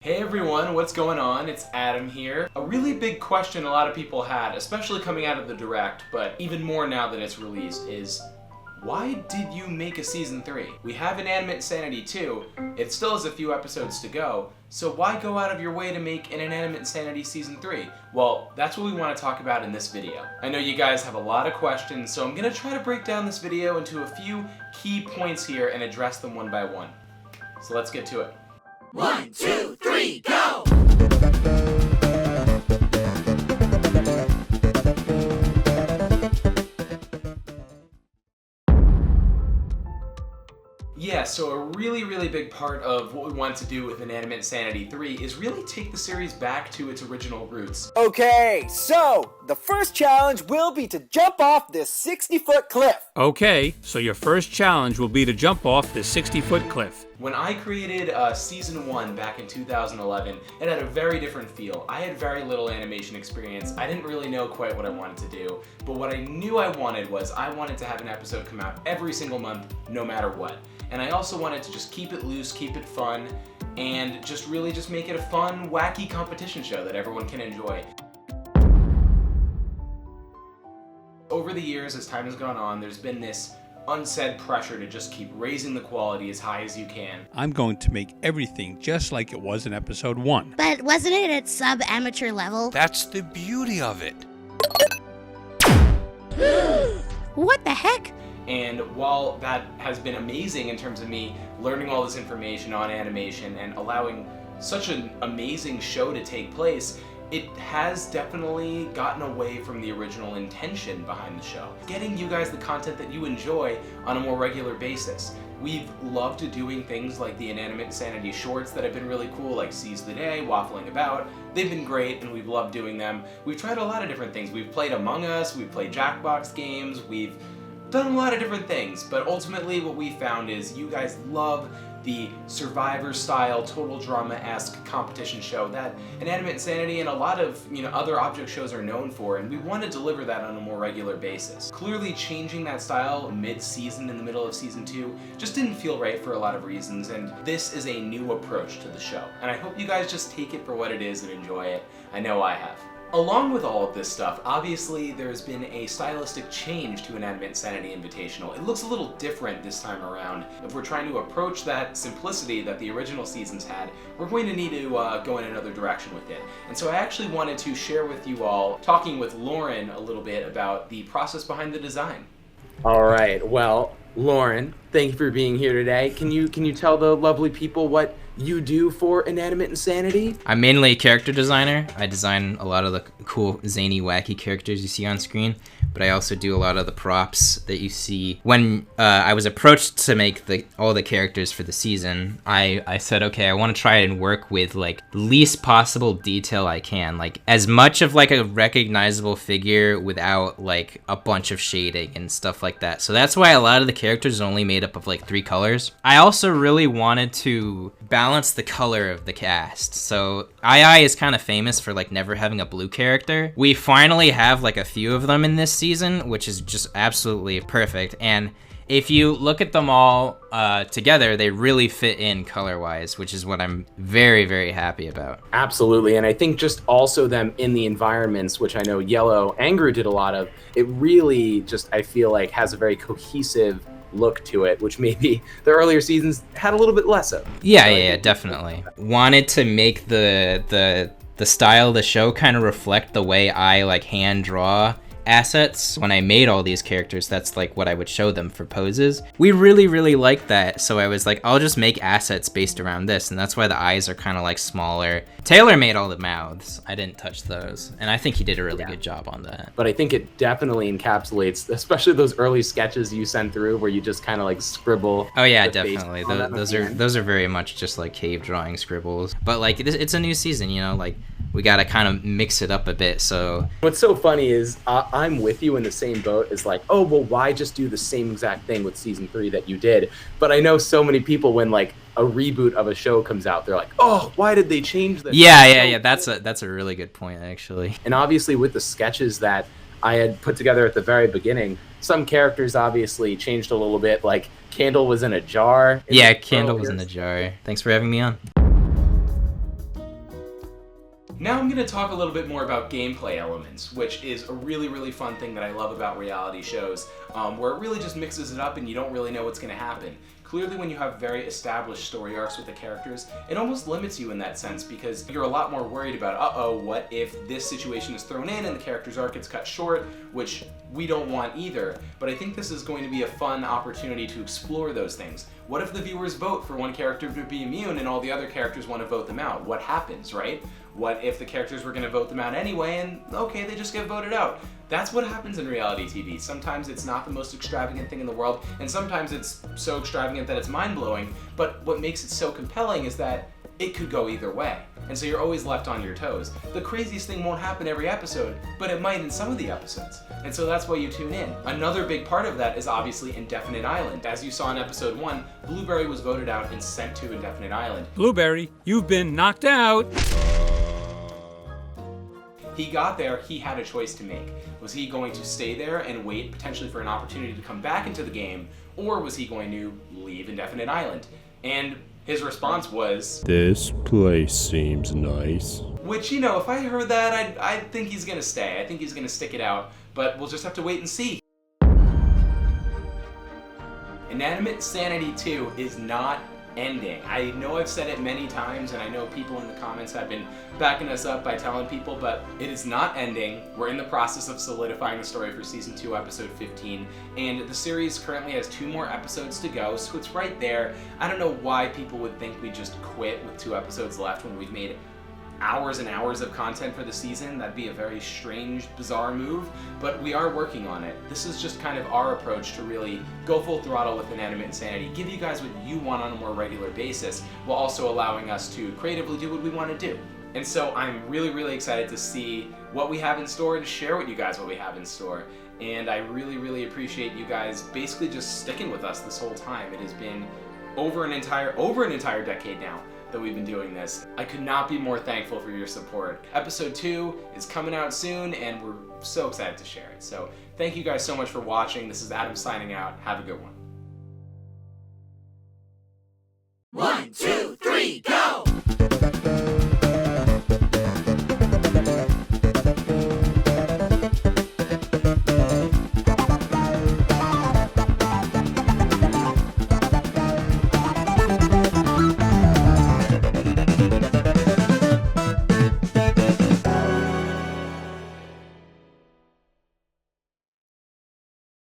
Hey everyone, what's going on? It's Adam here. A really big question a lot of people had, especially coming out of the Direct, but even more now that it's released, is why did you make a Season 3? We have Inanimate Insanity 2, it still has a few episodes to go, so why go out of your way to make an Inanimate Insanity Season 3? Well, that's what we want to talk about in this video. I know you guys have a lot of questions, so I'm going to try to break down this video into a few key points here and address them one by one. So let's get to it. 1, 2, 3, go! Yeah, so a really big part of what we want to do with Inanimate Insanity 3 is really take the series back to its original roots. Okay, so the first challenge will be to jump off this 60-foot cliff. Okay, so your first challenge will be to jump off this 60-foot cliff. When I created Season 1 back in 2011, it had a very different feel. I had very little animation experience. I didn't really know quite what I wanted to do, but what I knew I wanted was I wanted to have an episode come out every single month, no matter what. And I also wanted to just keep it loose, keep it fun, and just really just make it a fun, wacky competition show that everyone can enjoy. Over the years, as time has gone on, there's been this unsaid pressure to just keep raising the quality as high as you can. I'm going to make everything just like it was in episode 1. But wasn't it at sub-amateur level? That's the beauty of it. What the heck? And while that has been amazing in terms of me learning all this information on animation and allowing such an amazing show to take place, it has definitely gotten away from the original intention behind the show. Getting you guys the content that you enjoy on a more regular basis. We've loved doing things like the Inanimate Insanity shorts that have been really cool, like Seize the Day, Waffling About. They've been great and we've loved doing them. We've tried a lot of different things. We've played Among Us, we've played Jackbox games, we've done a lot of different things, but ultimately what we found is you guys love the Survivor-style, total drama-esque competition show that Inanimate Insanity and a lot of other object shows are known for, and we want to deliver that on a more regular basis. Clearly changing that style mid-season in the middle of Season 2 just didn't feel right for a lot of reasons, and this is a new approach to the show. And I hope you guys just take it for what it is and enjoy it. I know I have. Along with all of this stuff, obviously there's been a stylistic change to Inanimate Insanity Invitational. It looks a little different this time around. If we're trying to approach that simplicity that the original seasons had, we're going to need to go in another direction with it. And so I actually wanted to share with you all, talking with Lauren a little bit about the process behind the design. All right, well, Lauren, thank you for being here today. Can you tell the lovely people what you do for Inanimate Insanity? I'm mainly a character designer. I design a lot of the cool, zany, wacky characters you see on screen, but I also do a lot of the props that you see. When I was approached to make all the characters for the season, I said, okay, I want to try and work with like the least possible detail I can, like as much of like a recognizable figure without like a bunch of shading and stuff like that. So that's why a lot of the characters are only made up of like 3 colors. I also really wanted to balance the color of the cast. So II is kind of famous for like never having a blue character. We finally have like a few of them in this season, which is just absolutely perfect. And if you look at them all together, they really fit in color-wise, which is what I'm very happy about. Absolutely, and I think just also them in the environments, which I know Yellow Angry did a lot of, it really just, I feel like, has a very cohesive look to it, which maybe the earlier seasons had a little bit less of. Yeah, definitely. Wanted to make the style of the show kind of reflect the way I like hand draw assets. When I made all these characters, that's like what I would show them for poses. We really liked that, so I was like, I'll just make assets based around this, and that's why the eyes are kind of like smaller. Taylor made all the mouths. I didn't touch those, and I think he did a really good job on that. But I think it definitely encapsulates, especially those early sketches you sent through where you just kind of like scribble. Oh yeah, definitely. Those are very much just like cave drawing scribbles. But like it's a new season, like we gotta kind of mix it up a bit. So what's so funny is I'm with you in the same boat as like, oh well, why just do the same exact thing with Season 3 that you did? But I know so many people when like a reboot of a show comes out, they're like, oh, why did they change this? Yeah. That's a really good point, actually. And obviously with the sketches that I had put together at the very beginning, some characters obviously changed a little bit. Like Candle was in a jar. Yeah, Candle was in a jar. Thanks for having me on. Now I'm going to talk a little bit more about gameplay elements, which is a really, really fun thing that I love about reality shows, where it really just mixes it up and you don't really know what's going to happen. Clearly, when you have very established story arcs with the characters, it almost limits you in that sense because you're a lot more worried about, uh-oh, what if this situation is thrown in and the character's arc gets cut short, which we don't want either. But I think this is going to be a fun opportunity to explore those things. What if the viewers vote for one character to be immune and all the other characters want to vote them out? What happens, right? What if the characters were going to vote them out anyway and, okay, they just get voted out? That's what happens in reality TV. Sometimes it's not the most extravagant thing in the world, and sometimes it's so extravagant that it's mind-blowing, but what makes it so compelling is that it could go either way, and so you're always left on your toes. The craziest thing won't happen every episode, but it might in some of the episodes, and so that's why you tune in. Another big part of that is obviously Indefinite Island. As you saw in episode 1, Blueberry was voted out and sent to Indefinite Island. Blueberry, you've been knocked out. He got there, he had a choice to make. Was he going to stay there and wait potentially for an opportunity to come back into the game, or was he going to leave Indefinite Island? And his response was, "This place seems nice." Which, you know, if I heard that, I'd think he's gonna stay. I think he's gonna stick it out, but we'll just have to wait and see. Inanimate Sanity 2 is not ending. I know I've said it many times, and I know people in the comments have been backing us up by telling people, but it is not ending. We're in the process of solidifying the story for Season 2, Episode 15, and the series currently has 2 more episodes to go, so it's right there. I don't know why people would think we just quit with 2 episodes left when we've made hours and hours of content for the season. That'd be a very strange, bizarre move, but we are working on it. This is just kind of our approach to really go full throttle with Inanimate Insanity, give you guys what you want on a more regular basis, while also allowing us to creatively do what we want to do. And so I'm really, really excited to see what we have in store and share with you guys what we have in store. And I really, really appreciate you guys basically just sticking with us this whole time. It has been over an entire decade now that we've been doing this. I could not be more thankful for your support. Episode 2 is coming out soon, and we're so excited to share it. So thank you guys so much for watching. This is Adam signing out. Have a good one.